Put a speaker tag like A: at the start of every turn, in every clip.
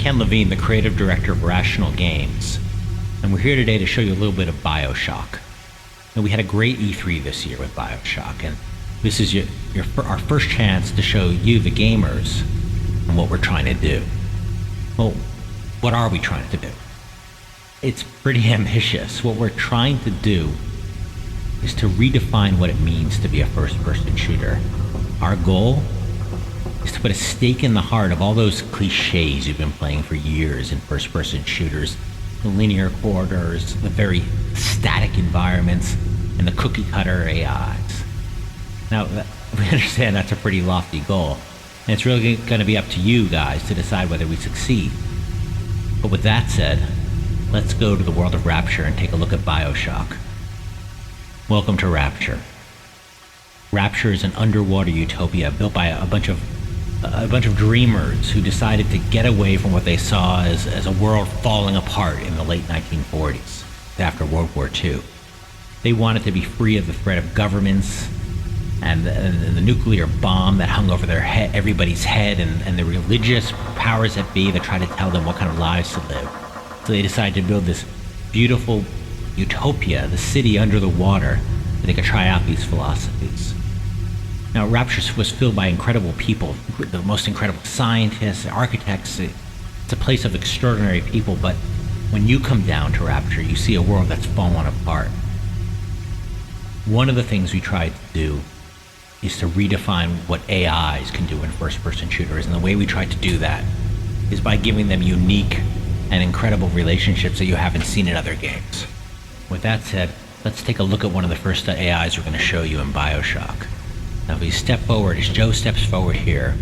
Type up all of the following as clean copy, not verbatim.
A: Ken Levine, the creative director of Rational Games, and we're here today to show you a little bit of BioShock. And we had a great E3 this year with BioShock, and this is our first chance to show you, the gamers, what we're trying to do. Well, what are we trying to do? It's pretty ambitious. What we're trying to do is to redefine what it means to be a first-person shooter. Our goal is to put a stake in the heart of all those cliches you've been playing for years in first-person shooters. The linear corridors, the very static environments, and the cookie-cutter AIs. Now, we understand that's a pretty lofty goal, and it's really going to be up to you guys to decide whether we succeed. But with that said, let's go to the world of Rapture and take a look at BioShock. Welcome to Rapture. Rapture is an underwater utopia built by a bunch of dreamers who decided to get away from what they saw as a world falling apart in the late 1940s, after World War II. They wanted to be free of the threat of governments and the nuclear bomb that hung over everybody's head, and the religious powers that be that tried to tell them what kind of lives to live. So they decided to build this beautiful utopia, the city under the water, so they could try out these philosophies. Now, Rapture was filled by incredible people, the most incredible scientists, architects. It's a place of extraordinary people, but when you come down to Rapture, you see a world that's fallen apart. One of the things we tried to do is to redefine what AIs can do in first-person shooters, and the way we tried to do that is by giving them unique and incredible relationships that you haven't seen in other games. With that said, let's take a look at one of the first AIs we're going to show you in BioShock. Now, if you step forward, as Joe steps forward here,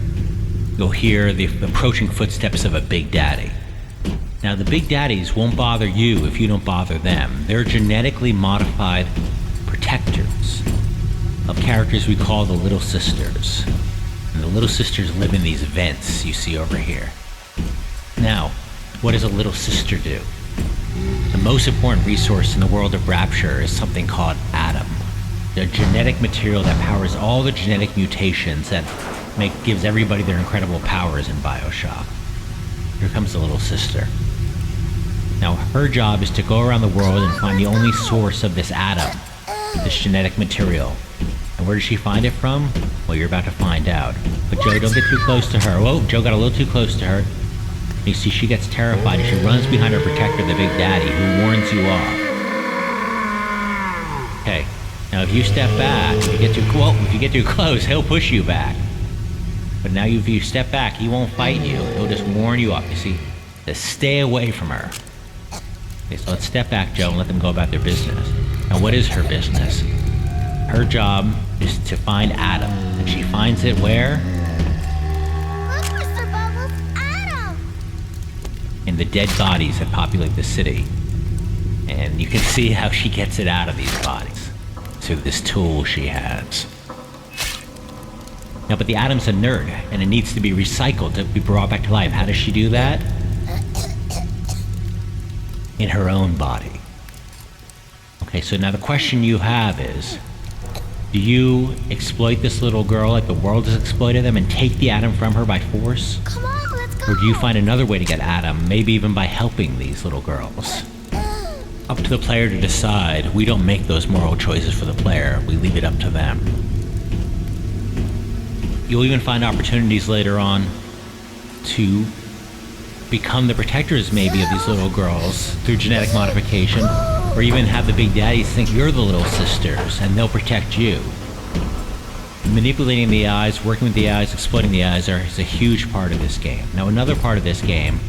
A: you'll hear the approaching footsteps of a Big Daddy. Now, the Big Daddies won't bother you if you don't bother them. They're genetically modified protectors of characters we call the Little Sisters. And the Little Sisters live in these vents you see over here. Now, what does a Little Sister do? The most important resource in the world of Rapture is something called Adam. The genetic material that powers all the genetic mutations that gives everybody their incredible powers in BioShock. Here comes the Little Sister. Now, her job is to go around the world and find the only source of this Adam, this genetic material. And where does she find it from? Well, you're about to find out. But Joe, don't get too close to her. Whoa, Joe got a little too close to her. You see, she gets terrified and she runs behind her protector, the Big Daddy, who warns you off. Okay, now if you step back, if you get too close, he'll push you back. But now if you step back, he won't fight you. He'll just warn you off. You see, just stay away from her. Okay, so let's step back, Joe, and let them go about their business. Now, what is her business? Her job is to find Adam, and she finds it where?
B: Look, Mr. Bubbles, Adam!
A: In the dead bodies that populate the city. And you can see how she gets it out of these bodies through this tool she has. Now, but the Atom's inert, and it needs to be recycled to be brought back to life. How does she do that? In her own body. Okay, so now the question you have is, do you exploit this little girl like the world has exploited them and take the Atom from her by force?
B: Come on, let's go!
A: Or do you find another way to get Adam, maybe even by helping these little girls? Up to the player to decide. We don't make those moral choices for the player. We leave it up to them. You'll even find opportunities later on to become the protectors, maybe, of these little girls through genetic modification, or even have the Big Daddies think you're the Little Sisters, and they'll protect you. Manipulating the eyes, working with the eyes, exploiting the eyes is a huge part of this game. Now, another part of this game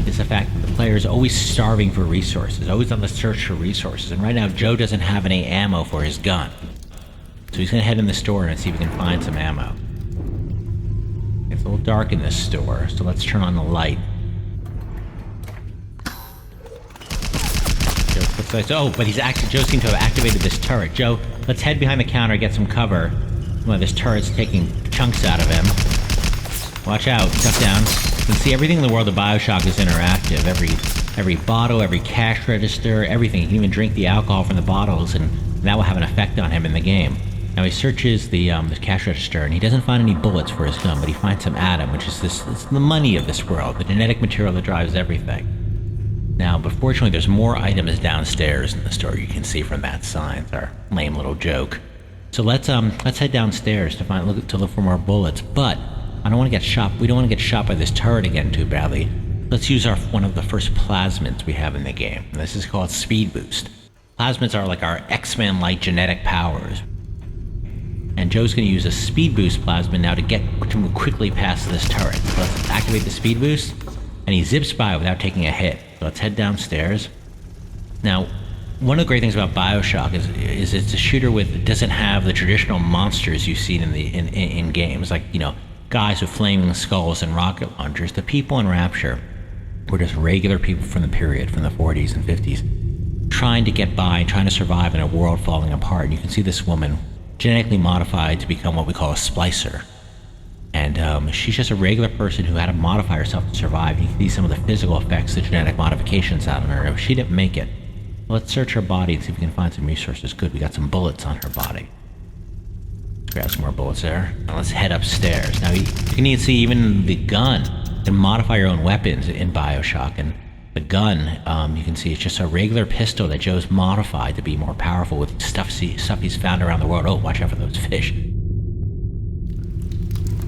A: is the fact that the player is always starving for resources, always on the search for resources. And right now, Joe doesn't have any ammo for his gun. So he's going to head in the store and see if he can find some ammo. It's a little dark in this store, so let's turn on the light. Oh, but Joe seems to have activated this turret. Joe, let's head behind the counter, get some cover. Well, this turret's taking chunks out of him. Watch out, duck down. You can see everything in the world of BioShock is interactive. Every bottle, every cash register, everything. You can even drink the alcohol from the bottles, and that will have an effect on him in the game. Now he searches the cash register, and he doesn't find any bullets for his gun, but he finds some atom, which is it's the money of this world, the genetic material that drives everything. Now, but fortunately, there's more items downstairs in the store. You can see from that sign. It's our lame little joke. So let's head downstairs to look for more bullets. But I don't want to get shot. We don't want to get shot by this turret again too badly. Let's use one of the first plasmids we have in the game. This is called Speed Boost. Plasmids are like our X-Men-like genetic powers. And Joe's going to use a Speed Boost plasmid now to move quickly past this turret. So let's activate the Speed Boost, and he zips by without taking a hit. So let's head downstairs. Now, one of the great things about BioShock is it's a shooter it doesn't have the traditional monsters you've seen in games, like, guys with flaming skulls and rocket launchers. The people in Rapture were just regular people from the period, from the 40s and 50s, trying to get by, trying to survive in a world falling apart. And you can see this woman genetically modified to become what we call a splicer. And she's just a regular person who had to modify herself to survive. You can see some of the physical effects, the genetic modifications out of her. She didn't make it. Let's search her body and see if we can find some resources. Good, we got some bullets on her body. Let's grab some more bullets there. Now let's head upstairs. Now you can even see even the gun. You can modify your own weapons in BioShock. And the gun, you can see it's just a regular pistol that Joe's modified to be more powerful with stuff he's found around the world. Oh, watch out for those fish.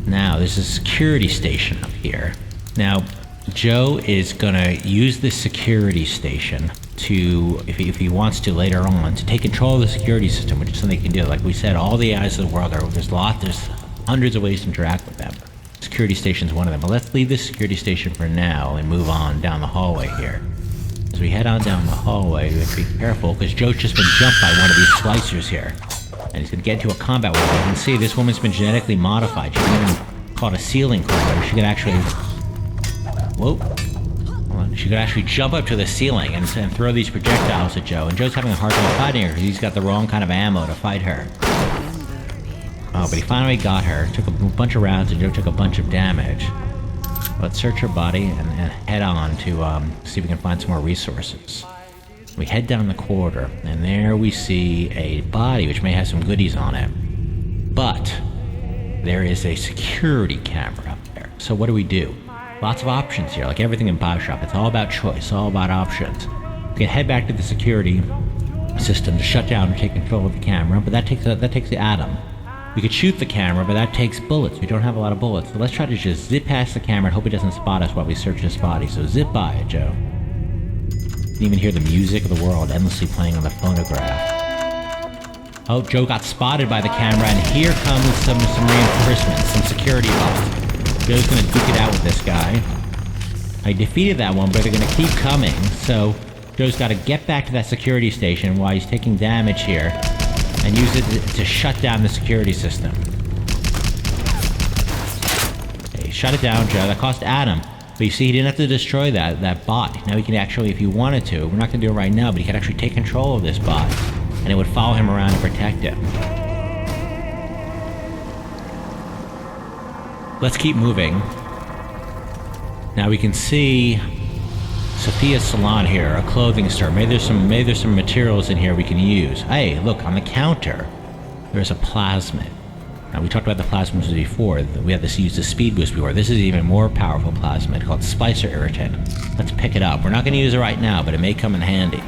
A: Now, there's a security station up here. Now, Joe is going to use this security station to, if he wants to later on, to take control of the security system, which is something he can do. Like we said, all the eyes of the world there's hundreds of ways to interact with them. Security station is one of them. But let's leave this security station for now and move on down the hallway here. As we head on down the hallway, we have to be careful because Joe's just been jumped by one of these splicers here. And he's going to get into a combat with her. You can see this woman's been genetically modified. She can even call it a ceiling crawler. She can actually... Whoa. She could actually jump up to the ceiling and throw these projectiles at Joe. And Joe's having a hard time fighting her because he's got the wrong kind of ammo to fight her. Oh, but he finally got her. Took a bunch of rounds and Joe took a bunch of damage. Let's search her body and head on to see if we can find some more resources. We head down the corridor, and there we see a body which may have some goodies on it. But there is a security camera up there. So what do we do? Lots of options here, like everything in BioShock. It's all about choice, all about options. We can head back to the security system to shut down and take control of the camera, but that takes the atom. We could shoot the camera, but that takes bullets. We don't have a lot of bullets. So let's try to just zip past the camera and hope he doesn't spot us while we search his body. So zip by it, Joe. You can even hear the music of the world endlessly playing on the phonograph. Oh, Joe got spotted by the camera, and here comes some reinforcements, some security bots. Joe's gonna duke it out with this guy. I defeated that one, but they're gonna keep coming, so Joe's gotta get back to that security station while he's taking damage here, and use it to shut down the security system. Okay, shut it down, Joe. That cost Adam. But you see, he didn't have to destroy that bot. Now he can actually, if he wanted to, we're not going to do it right now, but he could actually take control of this bot, and it would follow him around and protect him. Let's keep moving. Now we can see Sophia's salon here, a clothing store. Maybe there's some materials in here we can use. Hey, look, on the counter, there's a plasmid. Now, we talked about the plasmids before. We had to use the speed boost before. This is even more powerful plasmid called Splicer Irritant. Let's pick it up. We're not going to use it right now, but it may come in handy.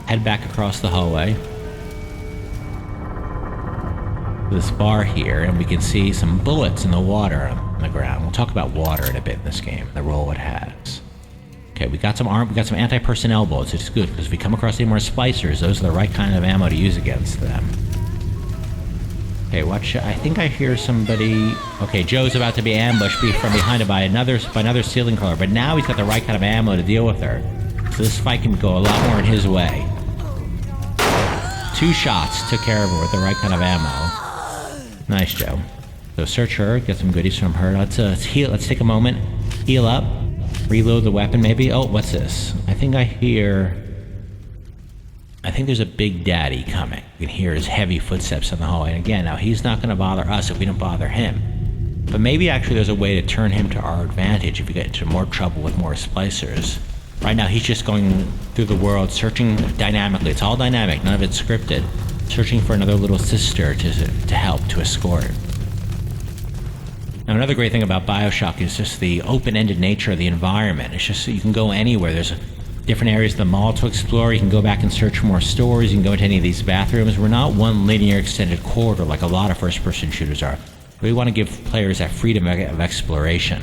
A: Head back across the hallway to this bar here, and we can see some bullets in the water on the ground. We'll talk about water in a bit in this game, the role it has. Okay, we got some anti-personnel bullets, which is good, because if we come across any more splicers, those are the right kind of ammo to use against them. Okay, watch. I think I hear somebody. Okay, Joe's about to be ambushed from behind it by another ceiling crawler, but now he's got the right kind of ammo to deal with her. So this fight can go a lot more in his way. 2 shots took care of her with the right kind of ammo. Nice, Joe. So search her, get some goodies from her. Let's heal. Let's take a moment, heal up, reload the weapon maybe. Oh, what's this? I think there's a big daddy coming. You can hear his heavy footsteps in the hallway. And again, now he's not going to bother us if we don't bother him. But maybe actually there's a way to turn him to our advantage if we get into more trouble with more splicers. Right now he's just going through the world searching dynamically. It's all dynamic, none of it's scripted. searching for another little sister to help, to escort. Now, another great thing about BioShock is just the open-ended nature of the environment. It's just you can go anywhere. There's different areas of the mall to explore. You can go back and search for more stories. You can go into any of these bathrooms. We're not one linear extended corridor like a lot of first-person shooters are. We want to give players that freedom of exploration.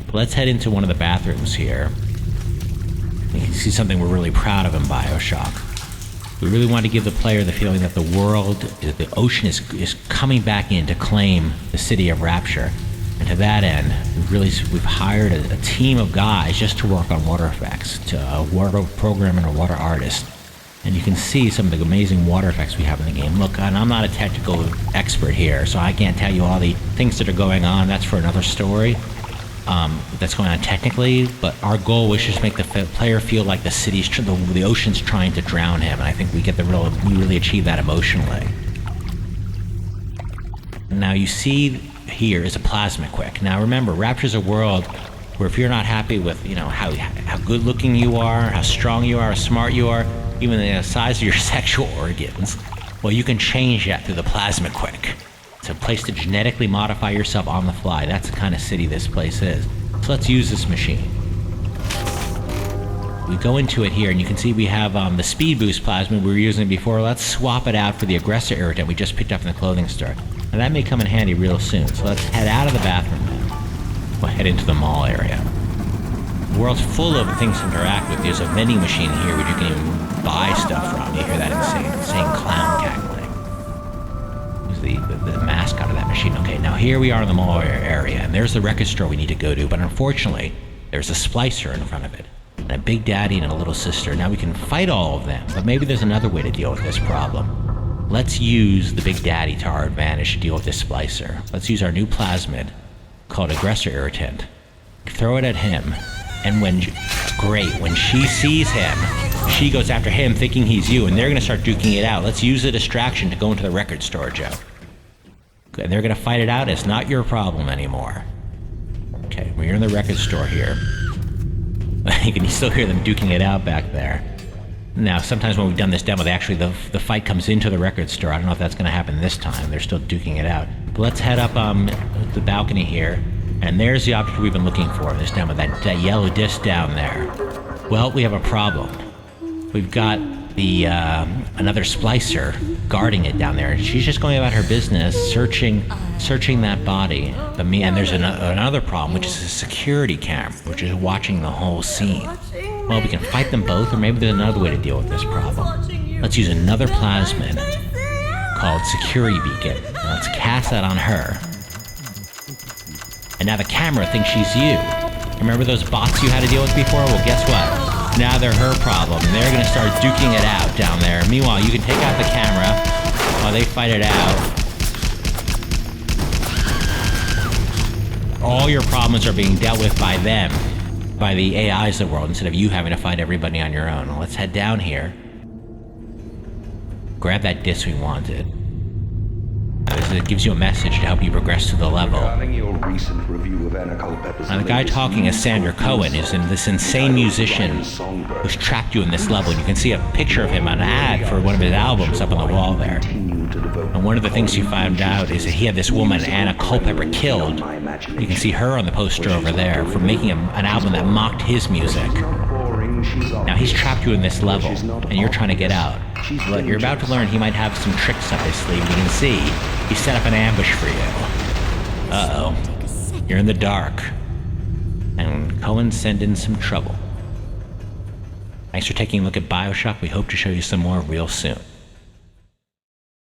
A: But let's head into one of the bathrooms here. You can see something we're really proud of in BioShock. We really want to give the player the feeling that the world, the ocean is coming back in to claim the city of Rapture. And to that end, we've hired a team of guys just to work on water effects, to a water programmer and a water artist. And you can see some of the amazing water effects we have in the game. Look, and I'm not a technical expert here, so I can't tell you all the things that are going on. That's for another story that's going on technically. But our goal was just to make the player feel like the ocean's trying to drown him. And I think we really achieve that emotionally. Now you see here is a plasma quick. Now remember, Rapture's a world where if you're not happy with, how good looking you are, how strong you are, how smart you are, even the size of your sexual organs, well, you can change that through the plasma quick. It's a place to genetically modify yourself on the fly. That's the kind of city this place is. So let's use this machine. We go into it here, and you can see we have the speed boost plasma we were using before. Let's swap it out for the aggressor irritant we just picked up in the clothing store. And that may come in handy real soon. So let's head out of the bathroom now. We'll head into the mall area. The world's full of things to interact with. There's a vending machine here where you can even buy stuff from. You hear that insane clown cackling. Who's the mascot of that machine? Okay, now here we are in the mall area, and there's the record store we need to go to, but unfortunately, there's a splicer in front of it, and a big daddy and a little sister. Now we can fight all of them, but maybe there's another way to deal with this problem. Let's use the Big Daddy to our advantage to deal with this splicer. Let's use our new plasmid called Aggressor Irritant. Throw it at him, and when she sees him, she goes after him thinking he's you, and they're going to start duking it out. Let's use the distraction to go into the record store, Joe. And they're going to fight it out. It's not your problem anymore. Okay, we're in the record store here. You can still hear them duking it out back there. Now, sometimes when we've done this demo, the fight comes into the record store. I don't know if that's going to happen this time. They're still duking it out. But let's head up the balcony here, and there's the object we've been looking for in this demo, that yellow disc down there. Well, we have a problem. We've got the another splicer guarding it down there, and she's just going about her business, searching that body. And there's another problem, which is a security camera, which is watching the whole scene. Well, we can fight them both, or maybe there's another way to deal with this problem. Let's use another plasmid called Security Beacon. And let's cast that on her. And now the camera thinks she's you. Remember those bots you had to deal with before? Well, guess what? Now they're her problem. They're going to start duking it out down there. Meanwhile, you can take out the camera while they fight it out. All your problems are being dealt with by them, by the AIs of the world, instead of you having to fight everybody on your own. Let's head down here. Grab that disc we wanted. It gives you a message to help you progress to the level.
C: Your recent review of
A: Now the guy talking is Sander Cohen, who's this insane musician who's trapped you in this level. You can see a picture of him on an ad for one of his albums up on the wall there. And one of the things you found out is that he had this woman, Anna Culpepper, killed. You can see her on the poster over there for making an album that mocked his music. Now he's trapped you in this level, and you're trying to get out. But you're about to learn he might have some tricks up his sleeve. You can see he set up an ambush for you. Uh-oh. You're in the dark. And Cohen's sent in some trouble. Thanks for taking a look at BioShock. We hope to show you some more real soon.